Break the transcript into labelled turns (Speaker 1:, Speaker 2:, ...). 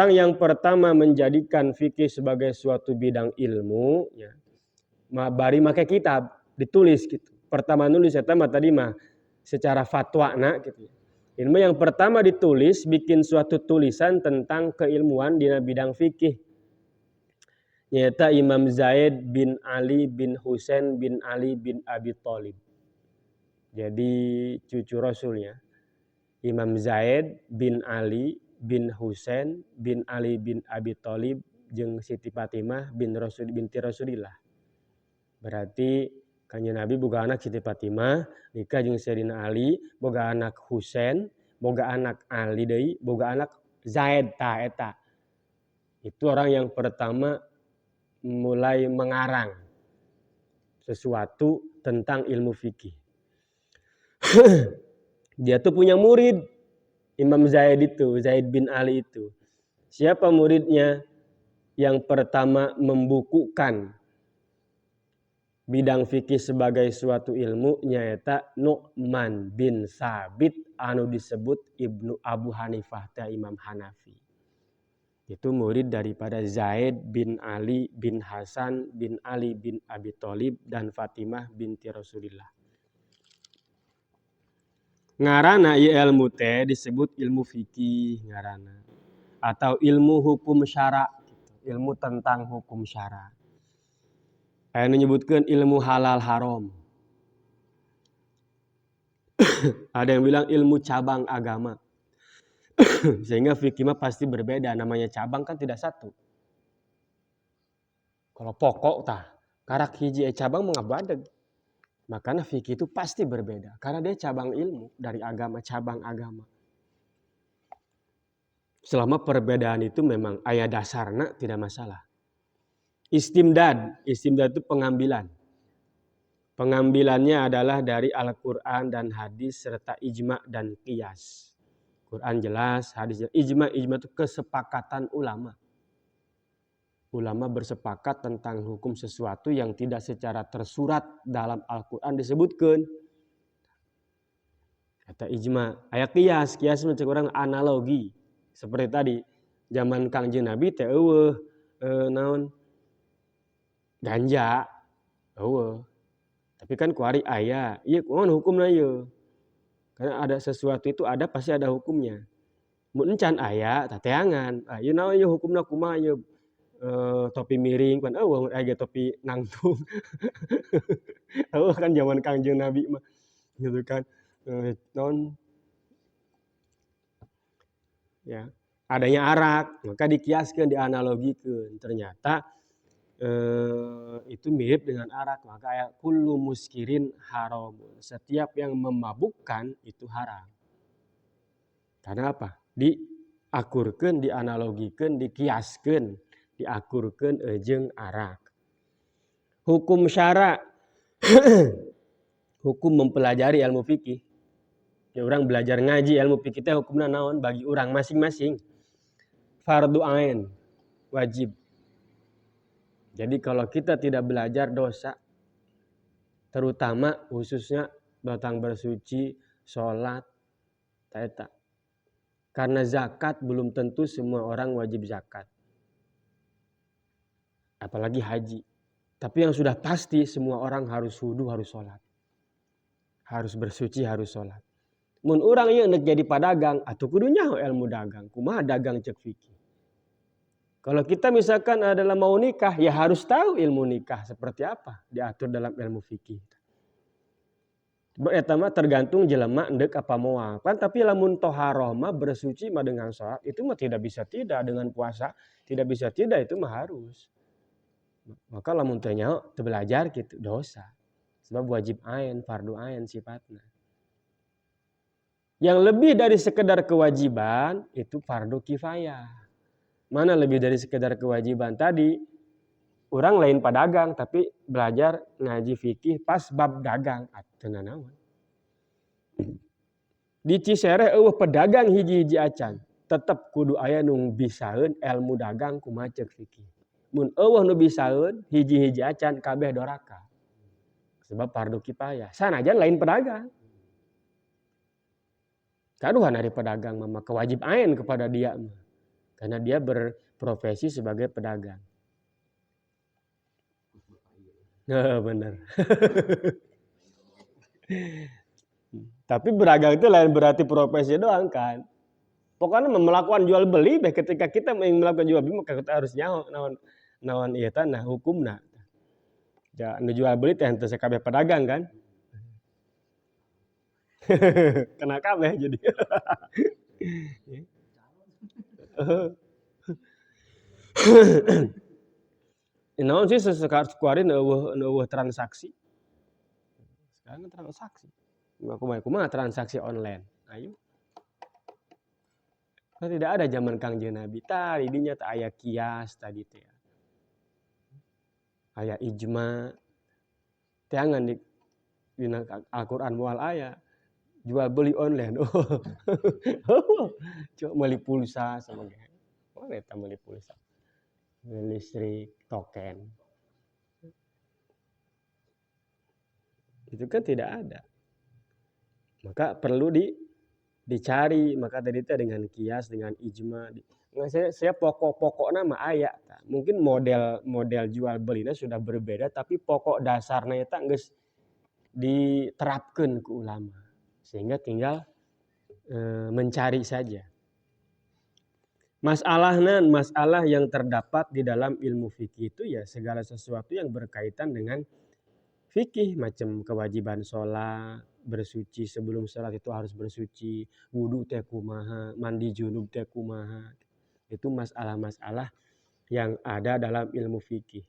Speaker 1: orang yang pertama menjadikan fikih sebagai suatu bidang ilmu, ya, bari make kitab, ditulis gitu. Pertama nulis eta mah tadi mah secara fatwa gitu. Ilmu yang pertama ditulis, bikin suatu tulisan tentang keilmuan di bidang fikih. Nyata Imam Zaid bin Ali bin Husain bin Ali bin Abi Thalib. Jadi cucu Rasulnya. Imam Zaid bin Ali bin Husain bin Ali bin Abi Thalib jeung Siti Fatimah binti Rasulillah. Berarti kanjeng Nabi boga anak Siti Fatimah, nikah jeung Sayyidina Ali, boga anak Husain, boga anak Ali deui, boga anak Zaid ta eta. Itu orang yang pertama mulai mengarang sesuatu tentang ilmu fikih. Dia tuh punya murid, Imam Zaid itu, Zaid bin Ali itu. Siapa muridnya? Yang pertama membukukan bidang fikih sebagai suatu ilmu nyaeta Nu'man bin Sabit anu disebut Ibnu Abu Hanifah teh Imam Hanafi. Itu murid daripada Zaid bin Ali bin Hasan bin Ali bin Abi Thalib dan Fatimah binti Rasulillah. Ngarana ieu ilmu teh disebut ilmu fikih ngarana atau ilmu hukum syara, ilmu tentang hukum syara. Aya menyebutkeun ilmu halal haram. Ada yang bilang ilmu cabang agama. Sehingga fikih mah pasti berbeda, namanya cabang kan tidak satu. Kalau pokok tah, karak hiji cabang mengabadeg. Makanya fikih itu pasti berbeda karena dia cabang ilmu dari agama, cabang agama. Selama perbedaan itu memang aya dasarna tidak masalah. Istimdad itu pengambilan. Pengambilannya adalah dari Al-Qur'an dan hadis serta ijma' dan qiyas. Quran jelas, hadis jelas. Ijma' itu kesepakatan ulama. Ulama bersepakat tentang hukum sesuatu yang tidak secara tersurat dalam Al-Quran disebutkan. Kata ijma'. Ayat qiyas mencek orang analogi. Seperti tadi, zaman Kangjeng Nabi teh eueuh naon ganja eueuh. Tapi kan kuari aya, ieu kumaha hukumna ieu? Karena ada sesuatu itu ada pasti ada hukumnya. Mun encan aya tateangan, ieu naon ieu hukumna kumaha ieu? Topi miring kan eueuh aya topi nangtung. Eueuh kan zaman Kangjeng Nabi mah gitu kan. Non ya, adanya arak, maka dikiaskeun, dianalogikeun. Ternyata itu mirip dengan arak, maka aya kullu muskirin haram. Setiap yang memabukkan itu haram. Karena apa? Diakurkeun, dianalogikeun, dikiaskeun, diakurkeun jeung arak. Hukum syara, hukum mempelajari ilmu fikih. Ya, orang belajar ngaji ilmu fikih teh hukumna naon bagi orang masing-masing. Fardu ain, wajib. Jadi kalau kita tidak belajar dosa, terutama khususnya batang bersuci, sholat, taeta. Karena zakat belum tentu semua orang wajib zakat. Apalagi haji. Tapi yang sudah pasti semua orang harus wudu, harus sholat. Harus bersuci, harus sholat. Mun urang ieu hendak jadi padagang, atuh kudu nyaho ilmu dagang. Kumaha dagang cek fikih. Kalau kita misalkan adalah mau nikah, ya harus tahu ilmu nikah seperti apa diatur dalam ilmu fikih. Eta mah tergantung jelema endek apa moal. Kan tapi lamun toharoh mah bersuci mah dengan sholat itu mah tidak bisa tidak, dengan puasa tidak bisa tidak, itu mah harus. Maka lamun teu nyaho teu belajar gitu dosa. Sebab wajib ain, fardu ain sifatna. Yang lebih dari sekedar kewajiban itu fardu kifayah. Mana lebih dari sekedar kewajiban tadi? Orang lain pedagang tapi belajar ngaji fikih pas bab dagang atuh naon. Di Cisereh eueuh pedagang hiji-hiji acan, tetep kudu aya nu bisaeun ilmu dagang kumaha ceuk fikih. Mun eueuh nu bisaeun hiji-hiji acan kabeh doraka. Sebab fardu kifayah. Sanajan lain pedagang. Kaduhan ari pedagang mah kewajib ain kepada dia mah. karena dia berprofesi sebagai pedagang. Nah, benar. Tapi berdagang itu lain berarti profesi doang kan. Pokoknya melakukan jual beli, ketika kita ingin melakukan jual beli maka kita harus nyaho naon ieu tanah hukumna. Ja nu jual beli teh henteu sakabeh pedagang kan. Kena kabeh jadi. Naon sih kumarin eueuh transaksi. Sekarang transaksi. Kumaha transaksi online. Ayo. Kan tidak ada zaman Kangjeng Nabi. Tah didinya teh aya kias tadi teh. Aya ijma. Teangan di dina Al-Qur'an moal aya jual beli online. Coba meuli pulsa sama ge. Mana eta meuli pulsa? Meuli listrik, token. Itu kan tidak ada. Maka perlu dicari, maka tadi itu dengan kias, dengan ijma. Saya pokok-pokoknya mah aya. Mungkin model jual belinya sudah berbeda, tapi pokok dasarnya itu geus diterapkan ke ulama. Sehingga tinggal mencari saja. Masalah yang terdapat di dalam ilmu fikih itu ya segala sesuatu yang berkaitan dengan fikih, macam kewajiban sholat, bersuci sebelum sholat itu harus bersuci, wudu teh kumaha, mandi junub teh kumaha. Itu masalah-masalah yang ada dalam ilmu fikih.